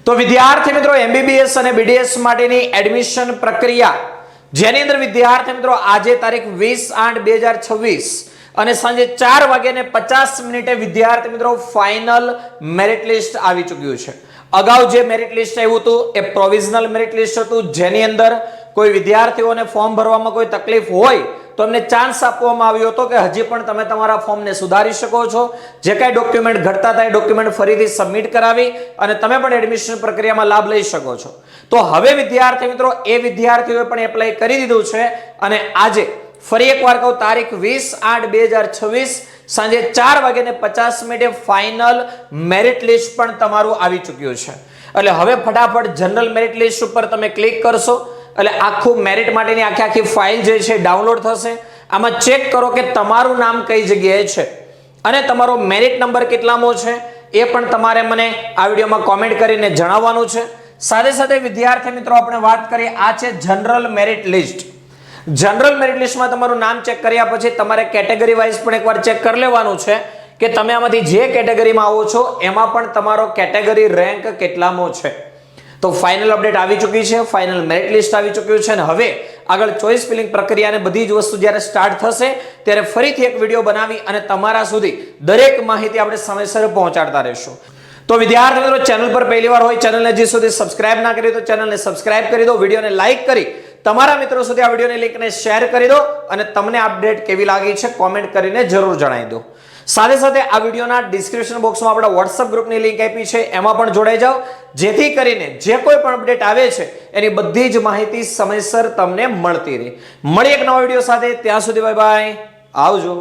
તો વિદ્યાર્થી મિત્રો MBBS અને BDS માટેની એડમિશન પ્રક્રિયા જેની અંદર વિદ્યાર્થી મિત્રો આજે તારીખ 20/8/2026 અને સાંજે 4:50 વિદ્યાર્થી મિત્રો ફાઇનલ મેરિટ લિસ્ટ આવી ચૂક્યું છે। અગાઉ જે મેરિટ લિસ્ટ આવ્યું હતું એ પ્રોવિઝનલ મેરિટ લિસ્ટ હતું, જેની અંદર કોઈ વિદ્યાર્થીઓને ફોર્મ ભરવામાં કોઈ તકલીફ હોય તો એમને ચાન્સ આપવામાં આવ્યો હતો કે હજી પણ તમે તમારા ફોર્મને સુધારી શકો છો, જે કાંઈ ડોક્યુમેન્ટ ઘટતા હતા એ ડોક્યુમેન્ટ ફરીથી સબમિટ કરાવી અને તમે પણ એડમિશન પ્રક્રિયામાં લાભ લઈ શકો છો। તો હવે વિદ્યાર્થી મિત્રો એ વિદ્યાર્થીઓએ પણ એપ્લાય કરી દીધું છે અને આજે ફરી એકવાર કહું તારીખ 20/8/2026 સાંજે 4:50 ફાઇનલ મેરિટ લિસ્ટ પણ તમારું આવી ચૂક્યું છે। એટલે હવે ફટાફટ જનરલ મેરિટ લિસ્ટ ઉપર તમે ક્લિક કરશો એટલે આખું મેરિટ માટેની આખી ફાઇલ જે છે ડાઉનલોડ થશે। આમાં ચેક કરો કે તમારું નામ કઈ જગ્યાએ છે અને તમારો મેરિટ નંબર કેટલામો છે એ પણ તમારે મને આ વિડીયોમાં કોમેન્ટ કરીને જણાવવાનું છે। સાથે સાથે વિદ્યાર્થી મિત્રો આપણે વાત કરીએ, આ છે general merit list. General merit લિસ્ટમાં તમારું નામ ચેક કર્યા પછી તમારે કેટેગરી વાઇઝ પણ એકવાર ચેક કરી લેવાનું છે કે તમે આમાંથી જે કેટેગરીમાં આવો છો એમાં પણ તમારો કેટેગરી રેન્ક કેટલામો છે। તો ફાઇનલ અપડેટ આવી ચૂકી છે, ફાઇનલ મેરિટ લિસ્ટ આવી ચૂક્યું છે અને હવે આગળ ચોઇસ ફિલિંગ પ્રક્રિયા અને બધી જ વસ્તુ જ્યારે સ્ટાર્ટ થશે ત્યારે ફરીથી એક વિડીયો બનાવી અને તમારા સુધી દરેક માહિતી આપણે સમયસર પહોંચાડતા રહેશું। તો વિદ્યાર્થી મિત્રો ચેનલ પર પહેલીવાર હોય, ચેનલને હજી સુધી સબસ્ક્રાઇબ ના કરી તો ચેનલને સબસ્ક્રાઇબ કરી દો, વિડીયોને લાઈક કરી તમારા મિત્રો સુધી આ વિડીયોની લિંકને શેર કરી દો અને તમને અપડેટ કેવી લાગી છે કોમેન્ટ કરીને જરૂર જણાવી દો। સાથે સાથે આ વિડીયોના ડિસ્ક્રિપ્શન બોક્સમાં આપણા WhatsApp ગ્રુપની લિંક આપી છે, એમાં પણ જોડાઈ જાઓ, જેથી કરીને જે કોઈ પણ અપડેટ આવે છે એની બધી જ માહિતી સમયસર તમને મળતી રહે। મળી એક નવા વિડીયો સાથે, ત્યાં સુધી બાય બાય, આવજો।